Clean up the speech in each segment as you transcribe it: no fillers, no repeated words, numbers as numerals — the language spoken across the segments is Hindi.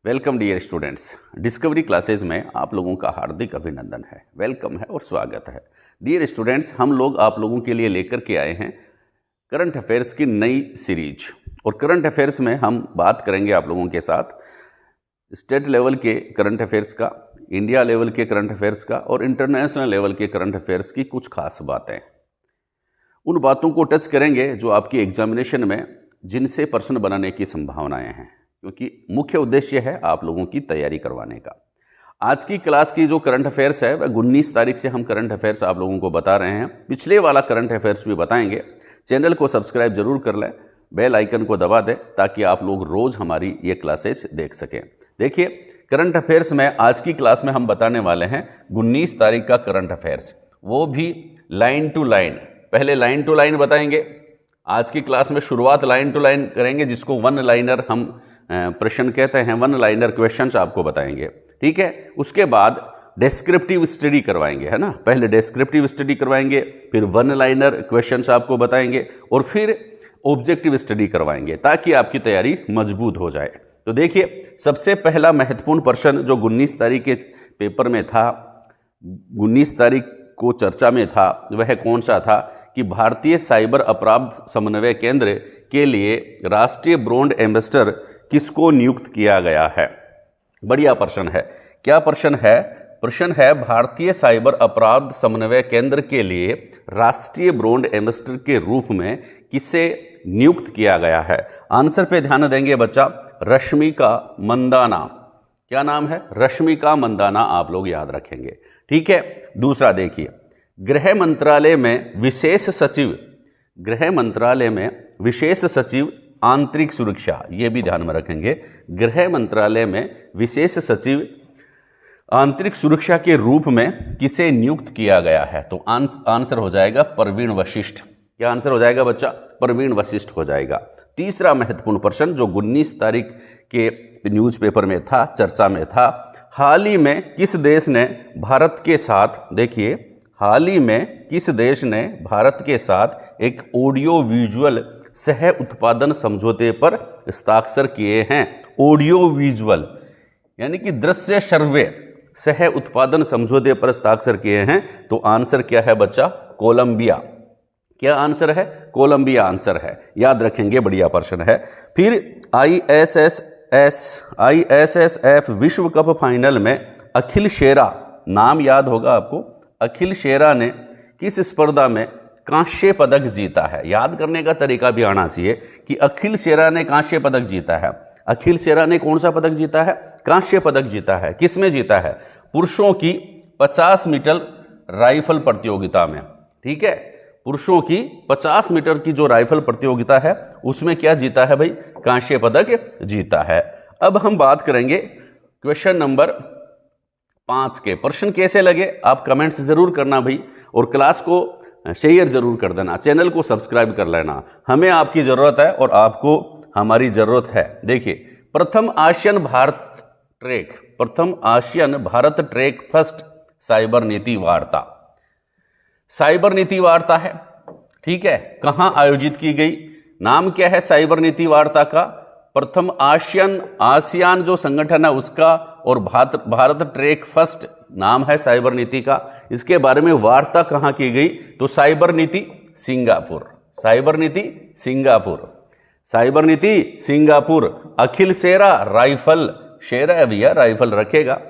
Welcome dear students, discovery classes में आप लोगों का हार्दिक अभिनंदन है, वेलकम है और स्वागत है। डियर स्टूडेंट्स, हम लोग आप लोगों के लिए लेकर के आए हैं करंट अफेयर्स की नई सीरीज। और करंट अफेयर्स में हम बात करेंगे आप लोगों के साथ स्टेट लेवल के करंट अफेयर्स का, इंडिया लेवल के करंट अफेयर्स का और इंटरनेशनल लेवल के करंट अफेयर्स की कुछ खास बातें। उन बातों को टच करेंगे जो आपकी एग्जामिनेशन में जिनसे प्रश्न बनाने की संभावनाएं हैं, क्योंकि मुख्य उद्देश्य है आप लोगों की तैयारी करवाने का। आज की क्लास की जो करंट अफेयर्स है वह 19 तारीख से हम करंट अफेयर्स आप लोगों को बता रहे हैं। पिछले वाला करंट अफेयर्स भी बताएंगे। चैनल को सब्सक्राइब जरूर कर लें, बेल आइकन को दबा दें ताकि आप लोग रोज़ हमारी ये क्लासेज देख सकें। देखिए, करंट अफेयर्स में आज की क्लास में हम बताने वाले हैं 19 तारीख का करंट अफेयर्स, वो भी लाइन टू लाइन। पहले लाइन टू लाइन बताएंगे। आज की क्लास में शुरुआत लाइन टू लाइन करेंगे, जिसको वन लाइनर हम प्रश्न कहते हैं, वन लाइनर क्वेश्चंस आपको बताएंगे, ठीक है। उसके बाद डिस्क्रिप्टिव स्टडी करवाएंगे, है ना। पहले डिस्क्रिप्टिव स्टडी करवाएंगे, फिर वन लाइनर क्वेश्चंस आपको बताएंगे और फिर ऑब्जेक्टिव स्टडी करवाएंगे ताकि आपकी तैयारी मजबूत हो जाए। तो देखिए, सबसे पहला महत्वपूर्ण प्रश्न जो 19 तारीख के पेपर में था, 19 तारीख को चर्चा में था, वह कौन सा था कि भारतीय साइबर अपराध समन्वय केंद्र के लिए राष्ट्रीय ब्रांड एम्बेसडर किसको नियुक्त किया गया है। बढ़िया प्रश्न है। क्या प्रश्न है? प्रश्न है भारतीय साइबर अपराध समन्वय केंद्र के लिए राष्ट्रीय ब्रांड एम्बेसडर के रूप में किसे नियुक्त किया गया है। आंसर पे ध्यान देंगे बच्चा, रश्मिका मंदाना। क्या नाम है? रश्मिका मंदाना, आप लोग याद रखेंगे, ठीक है। दूसरा देखिए, गृह मंत्रालय में विशेष सचिव, गृह मंत्रालय में विशेष सचिव आंतरिक सुरक्षा, ये भी ध्यान में रखेंगे। गृह मंत्रालय में विशेष सचिव आंतरिक सुरक्षा के रूप में किसे नियुक्त किया गया है। तो आंसर हो जाएगा प्रवीण वशिष्ठ। क्या आंसर हो जाएगा बच्चा? प्रवीण वशिष्ठ हो जाएगा। तीसरा महत्वपूर्ण प्रश्न जो 19 तारीख के न्यूज़पेपर में था, चर्चा में था, हाल ही में किस देश ने भारत के साथ, देखिए, हाल ही में किस देश ने भारत के साथ एक ऑडियो विजुअल सह उत्पादन समझौते पर हस्ताक्षर किए हैं। ऑडियो विजुअल यानी कि दृश्य श्रव्य सह उत्पादन समझौते पर हस्ताक्षर किए हैं। तो आंसर क्या है बच्चा? कोलंबिया। क्या आंसर है? कोलंबिया आंसर है, याद रखेंगे। बढ़िया प्रश्न है। फिर ISSF विश्व कप फाइनल में अखिल शेरा, नाम याद होगा आपको, अखिल शेरा ने किस स्पर्धा में कांस्य पदक जीता है। याद करने का तरीका भी आना चाहिए कि अखिल शेरा ने कांस्य पदक जीता है। अखिल शेरा ने कौन सा पदक जीता है? कांस्य पदक जीता है। किस में जीता है? पुरुषों की 50 मीटर राइफल प्रतियोगिता में, ठीक है। पुरुषों की 50 मीटर की जो राइफल प्रतियोगिता है उसमें क्या जीता है भाई? कांस्य पदक जीता है। अब हम बात करेंगे क्वेश्चन नंबर 5 के। प्रश्न कैसे लगे आप कमेंट्स जरूर करना भाई, और क्लास को शेयर जरूर कर देना, चैनल को सब्सक्राइब कर लेना। हमें आपकी ज़रूरत है और आपको हमारी ज़रूरत है। देखिए, प्रथम ASEAN Bharat track first cyber नीति वार्ता, साइबर नीति वार्ता है, ठीक है। कहाँ आयोजित की गई? नाम क्या है साइबर नीति वार्ता का? प्रथम आसियान जो संगठन है उसका, और भारत ट्रैक फर्स्ट नाम है साइबर नीति का। इसके बारे में वार्ता कहाँ की गई? तो साइबर नीति सिंगापुर, साइबर नीति सिंगापुर, साइबर नीति सिंगापुर। अखिल शेरा राइफल, शेरा है भैया, राइफल रखेगा,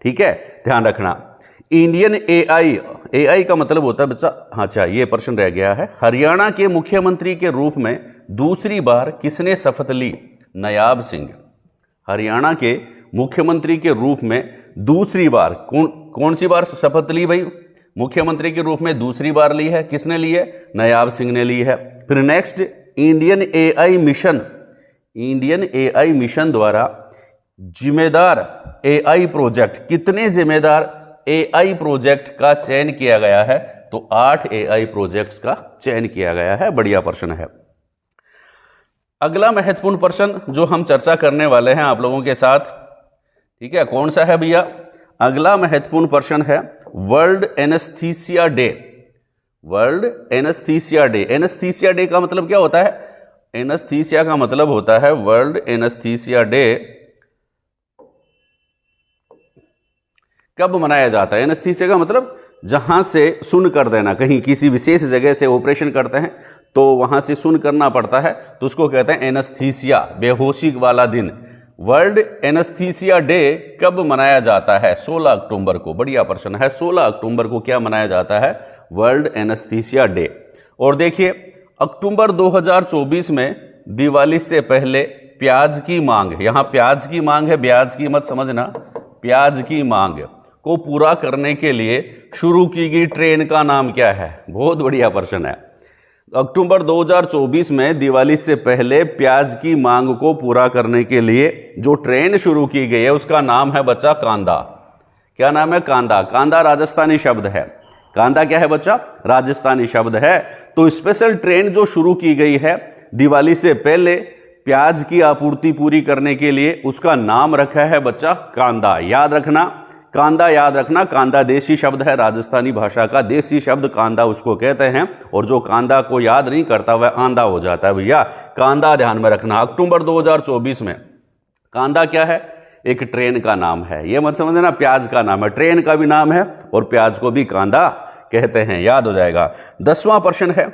ठीक है, ध्यान रखना। इंडियन एआई का मतलब होता है बच्चा, अच्छा ये प्रश्न रह गया है। हरियाणा के मुख्यमंत्री के रूप में दूसरी बार किसने शपथ ली? नायाब सिंह। हरियाणा के मुख्यमंत्री के रूप में दूसरी बार कौन सी बार शपथ ली भाई? मुख्यमंत्री के रूप में दूसरी बार ली है। किसने ली है? नायाब सिंह ने ली है। फिर नेक्स्ट, इंडियन एआई मिशन द्वारा जिम्मेदार एआई प्रोजेक्ट, कितने जिम्मेदार एआई प्रोजेक्ट का चयन किया गया है? तो 8 एआई प्रोजेक्ट्स का चयन किया गया है। बढ़िया प्रश्न है। अगला महत्वपूर्ण प्रश्न जो हम चर्चा करने वाले हैं आप लोगों के साथ, ठीक है, कौन सा है भैया? अगला महत्वपूर्ण प्रश्न है world anaesthesia day. World anaesthesia day, anaesthesia day का मतलब क्या होता है? एनेस्थीसिया का मतलब होता है वर्ल्ड एनेस्थीसिया डे कब मनाया जाता है? एनेस्थीसिया का मतलब जहाँ से सुन्न कर देना, कहीं किसी विशेष जगह से ऑपरेशन करते हैं तो वहाँ से सुन्न करना पड़ता है, तो उसको कहते हैं एनेस्थीसिया, बेहोशी वाला दिन। वर्ल्ड एनेस्थीसिया डे कब मनाया जाता है? 16 अक्टूबर को। बढ़िया प्रश्न है, 16 अक्टूबर को क्या मनाया जाता है? World anaesthesia day. और देखिए, अक्टूबर 2024 में दिवाली से पहले प्याज की मांग, यहाँ प्याज की मांग है, ब्याज की मत समझना, प्याज की मांग को पूरा करने के लिए शुरू की गई ट्रेन का नाम क्या है? बहुत बढ़िया प्रश्न है। अक्टूबर 2024 में दिवाली से पहले प्याज की मांग को पूरा करने के लिए जो ट्रेन शुरू की गई है उसका नाम है बच्चा कांदा। क्या नाम है? कांदा। कांदा राजस्थानी शब्द है। कांदा क्या है बच्चा? राजस्थानी शब्द है। तो स्पेशल ट्रेन जो शुरू की गई है दिवाली से पहले प्याज की आपूर्ति पूरी करने के लिए, उसका नाम रखा है बच्चा कांदा। याद रखना, कांदा याद रखना। कांदा देसी शब्द है, राजस्थानी भाषा का देसी शब्द कांदा उसको कहते हैं। और जो कांदा को याद नहीं करता वह आंधा हो जाता है भैया, कांदा ध्यान में रखना। अक्टूबर 2024 में कांदा क्या है? एक ट्रेन का नाम है। ये मत समझना प्याज का नाम है, ट्रेन का भी नाम है और प्याज को भी कांदा कहते हैं, याद हो जाएगा। 10वां प्रश्न है,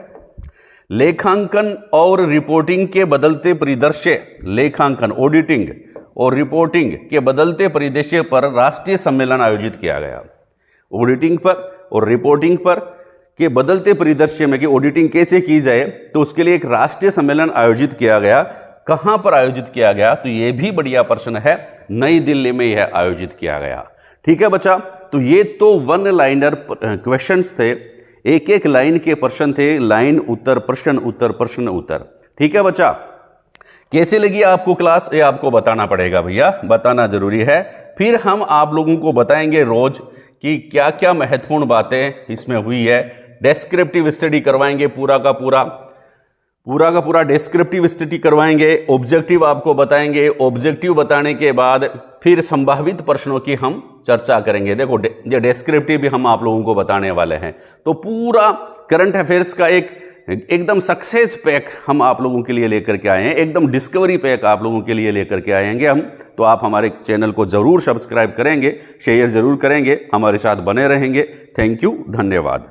लेखांकन और रिपोर्टिंग के बदलते परिदृश्य, लेखांकन ऑडिटिंग और रिपोर्टिंग के बदलते परिदृश्य पर राष्ट्रीय सम्मेलन आयोजित किया गया। ऑडिटिंग पर और रिपोर्टिंग पर के बदलते परिदृश्य में कि ऑडिटिंग कैसे की जाए, तो उसके लिए एक राष्ट्रीय सम्मेलन आयोजित किया गया। कहां पर आयोजित किया गया? तो यह भी बढ़िया प्रश्न है, नई दिल्ली में यह आयोजित किया गया। ठीक है बच्चा, तो ये तो वन लाइनर क्वेश्चंस थे, एक एक लाइन के प्रश्न थे, लाइन उत्तर प्रश्न उत्तर प्रश्न उत्तर। ठीक है बच्चा, कैसे लगी आपको क्लास? ये आपको बताना पड़ेगा भैया, बताना जरूरी है। फिर हम आप लोगों को बताएंगे रोज कि क्या क्या महत्वपूर्ण बातें इसमें हुई है। डेस्क्रिप्टिव स्टडी करवाएंगे, पूरा का पूरा डेस्क्रिप्टिव स्टडी करवाएंगे। ऑब्जेक्टिव आपको बताएंगे, ऑब्जेक्टिव बताने के बाद फिर संभावित प्रश्नों की हम चर्चा करेंगे। देखो ये डेस्क्रिप्टिव भी हम आप लोगों को बताने वाले हैं। तो पूरा करंट अफेयर्स का एकदम सक्सेस पैक हम आप लोगों के लिए लेकर के आए हैं, एकदम डिस्कवरी पैक आप लोगों के लिए लेकर के आएंगे हम। तो आप हमारे चैनल को जरूर सब्सक्राइब करेंगे, शेयर जरूर करेंगे, हमारे साथ बने रहेंगे। थैंक यू, धन्यवाद।